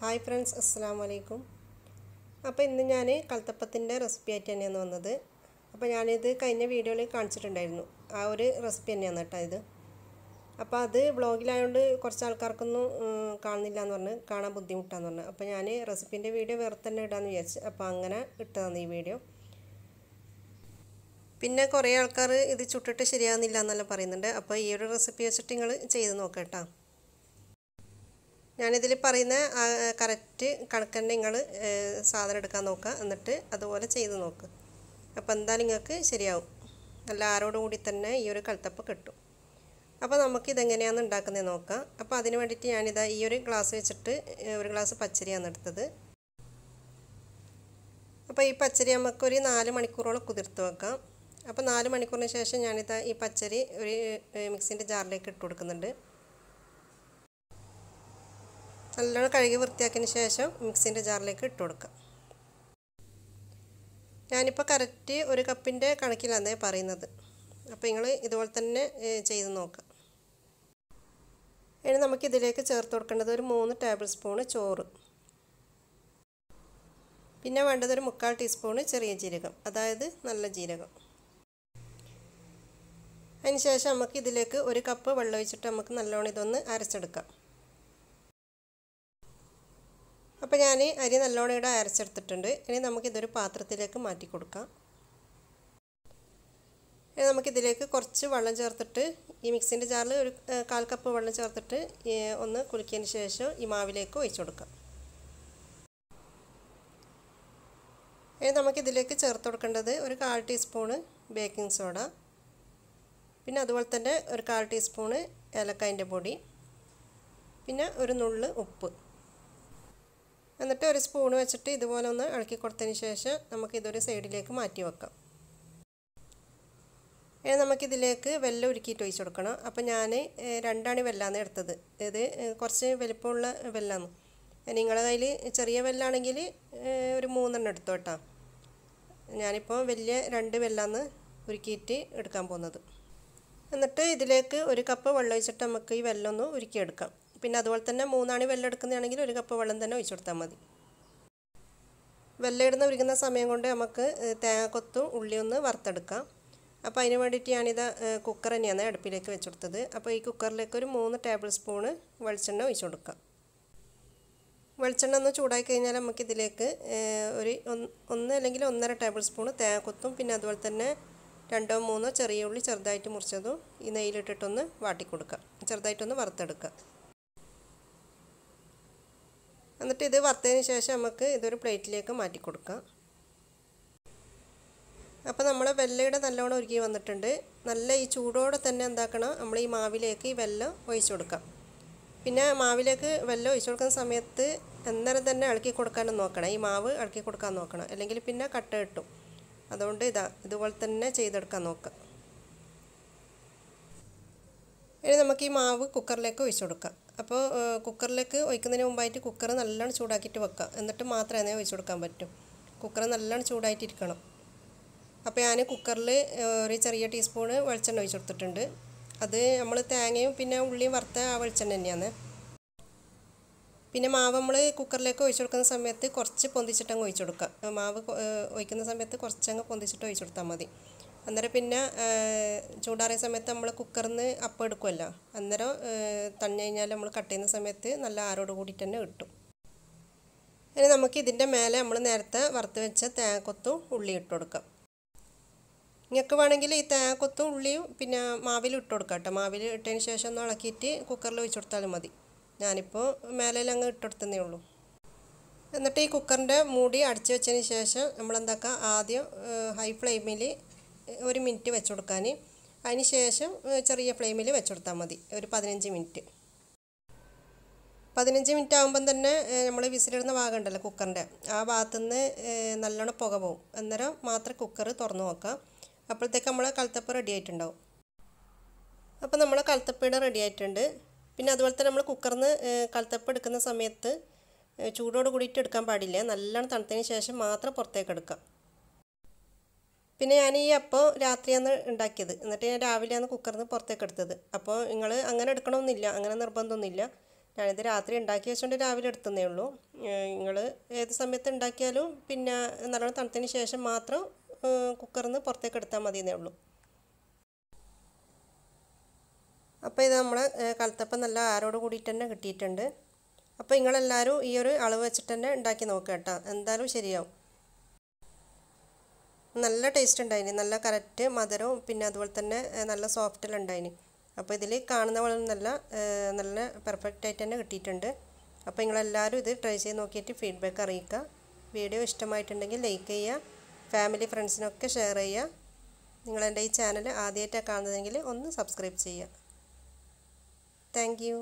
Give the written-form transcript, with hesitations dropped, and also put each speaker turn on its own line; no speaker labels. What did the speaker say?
Hi friends, assalamu alaikum. അപ്പോൾ ഇന്ന് ഞാൻ കൽത്തപ്പത്തിന്റെ റെസിപ്പി ആയിട്ട് തന്നെയാണ് വന്നത്. അപ്പോൾ ഞാൻ ഇത് കഴിഞ്ഞ വീഡിയോയിൽ കാണിച്ചിട്ടുണ്ടായിരുന്നു. ആ ഒരു റെസിപ്പി തന്നെയാണ് ട്ടോ ഇത്. അപ്പോൾ അത് വ്ലോഗിലായതുകൊണ്ട് കുറച്ച് ആൾക്കാർക്കൊന്നും കാണുന്നില്ല എന്ന് പറഞ്ഞു, കാണാൻ ബുദ്ധിമുട്ടാന്ന് പറഞ്ഞു. അപ്പോൾ ഞാൻ റെസിപ്പിന്റെ വീഡിയോ വേറെ തന്നെ ഇടാന്ന് വിചാരിച്ചു. അപ്പോൾ അങ്ങനെ ഇട്ടതാണ് ഈ വീഡിയോ. പിന്നെ കുറേ ആൾക്കാർ ഇത് ചുട്ടിട്ട് ശരിയാകുന്നില്ല എന്നെല്ലാം പറയുന്നുണ്ട്. അപ്പോൾ ഈ ഒരു റെസിപ്പി വെച്ചിട്ട് നിങ്ങൾ ചെയ്ത് നോക്കാം ട്ടോ. ഞാനിതിൽ പറയുന്ന കറക്റ്റ് കണക്ക് നിങ്ങൾ സാധനം എടുക്കാൻ നോക്കുക, എന്നിട്ട് അതുപോലെ ചെയ്ത് നോക്കുക. അപ്പോൾ എന്തായാലും നിങ്ങൾക്ക് ശരിയാവും. നല്ല ആരോടും കൂടി തന്നെ ഈ ഒരു കൽത്തപ്പം കിട്ടും. അപ്പോൾ നമുക്കിതെങ്ങനെയാണ് ഉണ്ടാക്കുന്നത് നോക്കാം. അപ്പോൾ അതിന് വേണ്ടിയിട്ട് ഞാനിതാ ഈ ഒരു ഗ്ലാസ് വെച്ചിട്ട് ഒരു ഗ്ലാസ് പച്ചരിയാണ് എടുത്തത്. അപ്പോൾ ഈ പച്ചരി നമുക്കൊരു 4 മണിക്കൂറോളം കുതിർത്ത് വെക്കാം. അപ്പോൾ 4 മണിക്കൂറിന് ശേഷം ഞാനിതാ ഈ പച്ചരി ഒരു മിക്സിൻ്റെ ജാറിലേക്ക് ഇട്ട് കൊടുക്കുന്നുണ്ട്. നല്ലോണം കഴുകി വൃത്തിയാക്കിയതിന് ശേഷം മിക്സിൻ്റെ ജാറിലേക്ക് ഇട്ട് കൊടുക്കാം. ഞാനിപ്പോൾ കറക്റ്റ് ഒരു കപ്പിൻ്റെ കണക്കിലാണ് പറയുന്നത്. അപ്പോൾ നിങ്ങൾ ഇതുപോലെ തന്നെ ചെയ്ത് നോക്കാം. ഇനി നമുക്കിതിലേക്ക് ചേർത്ത് കൊടുക്കേണ്ടത് ഒരു 3 ടേബിൾ സ്പൂൺ ചോറ്, പിന്നെ വേണ്ടത് ഒരു 3/4 ടീസ്പൂൺ ചെറിയ ജീരകം, അതായത് നല്ല ജീരകം. അതിന് ശേഷം നമുക്ക് ഇതിലേക്ക് ഒരു കപ്പ് വെള്ളം ഒഴിച്ചിട്ട് നമുക്ക് നല്ലോണം ഇതൊന്ന് അരച്ചെടുക്കാം. അപ്പോൾ ഞാൻ അരി നല്ലോണം ഇവിടെ അരച്ചെടുത്തിട്ടുണ്ട്. ഇനി നമുക്കിതൊരു പാത്രത്തിലേക്ക് മാറ്റി കൊടുക്കാം. ഇനി നമുക്കിതിലേക്ക് കുറച്ച് വെള്ളം ചേർത്തിട്ട് ഈ മിക്സിൻ്റെ ജാറിൽ ഒരു 1/4 കപ്പ് വെള്ളം ചേർത്തിട്ട് ഒന്ന് കുലുക്കിയതിന് ശേഷം ഈ മാവിലേക്ക് ഒഴിച്ചു കൊടുക്കാം. ഇനി നമുക്കിതിലേക്ക് ചേർത്ത് കൊടുക്കേണ്ടത് ഒരു 1/4 ടീസ്പൂണ് ബേക്കിംഗ് സോഡ, പിന്നെ അതുപോലെ തന്നെ ഒരു 1/4 ടീസ്പൂണ് ഏലക്കായൻ്റെ പൊടി, പിന്നെ ഒരു നുള്ള് ഉപ്പ്. എന്നിട്ട് ഒരു സ്പൂൺ വെച്ചിട്ട് ഇതുപോലെ ഒന്ന് ഇളക്കി കൊടുത്തതിന് ശേഷം നമുക്കിതൊരു സൈഡിലേക്ക് മാറ്റി വെക്കാം. ഇനി നമുക്കിതിലേക്ക് വെല്ലം ഉരുക്കിയിട്ട് ഒഴിച്ച് കൊടുക്കണം. അപ്പോൾ ഞാൻ 2 അണി വെല്ലാണ് എടുത്തത്. ഇത് കുറച്ച് വലിപ്പമുള്ള വെല്ലാണ്. നിങ്ങളുടെ കയ്യിൽ ചെറിയ വെല്ലാണെങ്കിൽ ഒരു 3 എണ്ണം എടുത്തോ കേട്ടോ. ഞാനിപ്പോൾ വലിയ 2 വെല്ലാണ് ഉരുക്കിയിട്ട് എടുക്കാൻ പോകുന്നത്. എന്നിട്ട് ഇതിലേക്ക് ഒരു കപ്പ് വെള്ളം ഒഴിച്ചിട്ട് നമുക്ക് ഈ വെല്ലം ഒന്ന് ഉരുക്കിയെടുക്കാം. പിന്നെ അതുപോലെ തന്നെ 3 അണി വെള്ളം എടുക്കുന്നതാണെങ്കിൽ ഒരു കപ്പ് വെള്ളം തന്നെ ഒഴിച്ചു കൊടുത്താൽ മതി. വെള്ളം ഇടുന്ന ഉരുകുന്ന സമയം കൊണ്ട് നമുക്ക് തേങ്ങാക്കൊത്തും ഉള്ളിയൊന്ന് വറുത്തെടുക്കാം. അപ്പോൾ അതിന് വേണ്ടിയിട്ട് ഞാനിത് കുക്കർ തന്നെയാണ് അടുപ്പിലേക്ക് വെച്ച് കൊടുത്തത്. അപ്പോൾ ഈ കുക്കറിലേക്ക് ഒരു 3 ടേബിൾ സ്പൂണ് വെളിച്ചെണ്ണ ഒഴിച്ചു കൊടുക്കാം. വെളിച്ചെണ്ണ ഒന്ന് ചൂടായി കഴിഞ്ഞാൽ നമുക്കിതിലേക്ക് ഒരു 1 അല്ലെങ്കിൽ 1.5 ടേബിൾ സ്പൂണ് തേങ്ങാക്കൊത്തും പിന്നെ അതുപോലെ തന്നെ 2-3 ചെറിയ ഉള്ളി ചെറുതായിട്ട് മുറിച്ചതും ഈ നെയ്യിലിട്ടിട്ടൊന്ന് വാട്ടിക്കൊടുക്കാം, ചെറുതായിട്ടൊന്ന് വറുത്തെടുക്കാം. എന്നിട്ട് ഇത് വറുത്തതിന് ശേഷം നമുക്ക് ഇതൊരു പ്ലേറ്റിലേക്ക് മാറ്റി കൊടുക്കാം. അപ്പോൾ നമ്മൾ വെല്ലയുടെ നല്ലോണം ഉരുക്കി വന്നിട്ടുണ്ട്. നല്ല ഈ ചൂടോടെ തന്നെ എന്താക്കണം, നമ്മൾ ഈ മാവിലേക്ക് ഈ വെല്ലം ഒഴിച്ചു കൊടുക്കാം. പിന്നെ മാവിലേക്ക് വെല്ലം ഒഴിച്ചു കൊടുക്കുന്ന സമയത്ത് അന്നേരം തന്നെ ഇളക്കി കൊടുക്കാനും നോക്കണം. ഈ മാവ് ഇളക്കി കൊടുക്കാൻ നോക്കണം, അല്ലെങ്കിൽ പിന്നെ കട്ട കിട്ടും. അതുകൊണ്ട് ഇതുപോലെ തന്നെ ചെയ്തെടുക്കാൻ നോക്കാം. ഇനി നമുക്ക് ഈ മാവ് കുക്കറിലേക്ക് ഒഴിച്ചു കൊടുക്കാം. അപ്പോൾ കുക്കറിലേക്ക് ഒഴിക്കുന്നതിന് മുമ്പായിട്ട് കുക്കർ നല്ലോണം ചൂടാക്കിയിട്ട് വെക്കാം, എന്നിട്ട് മാത്രമേ ഒഴിച്ചു കൊടുക്കാൻ പറ്റും. കുക്കർ നല്ലോണം ചൂടായിട്ടിരിക്കണം. അപ്പോൾ ഞാൻ കുക്കറിൽ ഒരു ചെറിയ ടീസ്പൂണ് വെളിച്ചെണ്ണ ഒഴിച്ചു കൊടുത്തിട്ടുണ്ട്. അത് നമ്മൾ തേങ്ങയും പിന്നെ ഉള്ളിയും വറുത്ത ആ വെളിച്ചെണ്ണ തന്നെയാണ്. പിന്നെ മാവ് നമ്മൾ കുക്കറിലേക്ക് ഒഴിച്ചു കൊടുക്കുന്ന സമയത്ത് കുറച്ച് പൊന്തിച്ചിട്ടങ്ങ് ഒഴിച്ചു കൊടുക്കാം. മാവ് ഒഴിക്കുന്ന സമയത്ത് കുറച്ചങ്ങ് പൊന്തിച്ചിട്ട് ഒഴിച്ചു കൊടുത്താൽ മതി. അന്നേരം പിന്നെ ചൂടാറിയ സമയത്ത് നമ്മൾ കുക്കറിൽ നിന്ന് അപ്പം എടുക്കുമല്ലോ, അന്നേരം തണ്ണി കഴിഞ്ഞാൽ നമ്മൾ കട്ട് ചെയ്യുന്ന സമയത്ത് നല്ല ആരോട് കൂടിയിട്ട് തന്നെ കിട്ടും. ഇനി നമുക്ക് ഇതിൻ്റെ മേലെ നമ്മൾ നേരത്തെ വറുത്ത് വെച്ച തേങ്ങക്കൊത്തും ഉള്ളി ഇട്ട് കൊടുക്കാം. നിങ്ങൾക്ക് വേണമെങ്കിൽ ഈ തേങ്ങക്കൊത്തും ഉള്ളിയും പിന്നെ മാവിൽ ഇട്ട് കൊടുക്കാം കേട്ടോ. മാവിൽ ഇട്ടതിന് ശേഷം ഒന്ന് ഇളക്കിയിട്ട് കുക്കറിൽ ഒഴിച്ചു കൊടുത്താലും മതി. ഞാനിപ്പോൾ മേലയിലങ്ങ് ഇട്ടെടുത്തതേ ഉള്ളൂ. എന്നിട്ട് ഈ കുക്കറിൻ്റെ മൂടി അടച്ചു വെച്ചതിന് ശേഷം നമ്മളെന്താക്കുക, ആദ്യം ഹൈ ഫ്ലെയിമിൽ 1 മിനിറ്റ് വെച്ച് കൊടുക്കാൻ, അതിന് ശേഷം ചെറിയ ഫ്ലെയിമിൽ വെച്ച് കൊടുത്താൽ മതി. ഒരു 15 മിനിറ്റ്. 15 മിനിറ്റ് ആകുമ്പം തന്നെ നമ്മൾ വിസിലിടുന്ന ഭാഗമുണ്ടല്ലോ കുക്കറിൻ്റെ, ആ ഭാഗത്തുനിന്ന് നല്ലോണം പുക പോകും. അന്നേരം മാത്രം കുക്കർ തുറന്ന് നോക്കാം. അപ്പോഴത്തേക്ക് നമ്മളെ കൽത്തപ്പം റെഡി ആയിട്ടുണ്ടാവും. അപ്പോൾ നമ്മളെ കൽത്തപ്പയുടെ റെഡി ആയിട്ടുണ്ട്. പിന്നെ അതുപോലെ തന്നെ നമ്മൾ കുക്കറിൽ നിന്ന് കൽത്തപ്പം എടുക്കുന്ന സമയത്ത് ചൂടോട് കൂടിയിട്ട് എടുക്കാൻ പാടില്ല. നല്ലോണം തണുത്തതിന് ശേഷം മാത്രം പുറത്തേക്ക് എടുക്കാം. പിന്നെ ഞാൻ ഈ അപ്പം രാത്രിയാണ് ഉണ്ടാക്കിയത്, എന്നിട്ട് ഞാൻ രാവിലെയാണ് കുക്കറിൽ നിന്ന് പുറത്തേക്ക് എടുത്തത്. അപ്പോൾ നിങ്ങൾ അങ്ങനെ എടുക്കണമെന്നില്ല, അങ്ങനെ നിർബന്ധമൊന്നുമില്ല. ഞാനിത് രാത്രി ഉണ്ടാക്കി വെച്ചുകൊണ്ട് രാവിലെ എടുത്തതേ ഉള്ളൂ. നിങ്ങൾ ഏത് സമയത്ത് ഉണ്ടാക്കിയാലും പിന്നെ നല്ലോണം തണുത്തതിന് ശേഷം മാത്രം കുക്കറിൽ നിന്ന് പുറത്തേക്ക് എടുത്താൽ മതിയെന്നേ ഉള്ളൂ. അപ്പോൾ ഇത് നമ്മൾ കലത്തപ്പം നല്ല ആരോട് കൂടിയിട്ട് തന്നെ കിട്ടിയിട്ടുണ്ട്. അപ്പോൾ നിങ്ങളെല്ലാവരും ഈ ഒരു അളവ് വെച്ചിട്ട് തന്നെ ഉണ്ടാക്കി നോക്കുക കേട്ടോ. എന്തായാലും ശരിയാവും. നല്ല ടേസ്റ്റ് ഉണ്ടായിന്, നല്ല കറക്റ്റ് മധുരവും പിന്നെ അതുപോലെ തന്നെ നല്ല സോഫ്റ്റെല്ലാം ഉണ്ടായിന്. അപ്പോൾ ഇതിൽ കാണുന്ന പോലെ നല്ല പെർഫെക്റ്റ് ആയിട്ട് തന്നെ കിട്ടിയിട്ടുണ്ട്. അപ്പോൾ നിങ്ങളെല്ലാവരും ഇത് ട്രൈ ചെയ്ത് നോക്കിയിട്ട് ഫീഡ്ബാക്ക് അറിയിക്കുക. വീഡിയോ ഇഷ്ടമായിട്ടുണ്ടെങ്കിൽ ലൈക്ക് ചെയ്യുക, ഫാമിലി ഫ്രണ്ട്സിനൊക്കെ ഷെയർ ചെയ്യുക. നിങ്ങളെൻ്റെ ഈ ചാനൽ ആദ്യമായിട്ടാണ് കാണുന്നതെങ്കിൽ ഒന്ന് സബ്സ്ക്രൈബ് ചെയ്യുക. Thank you.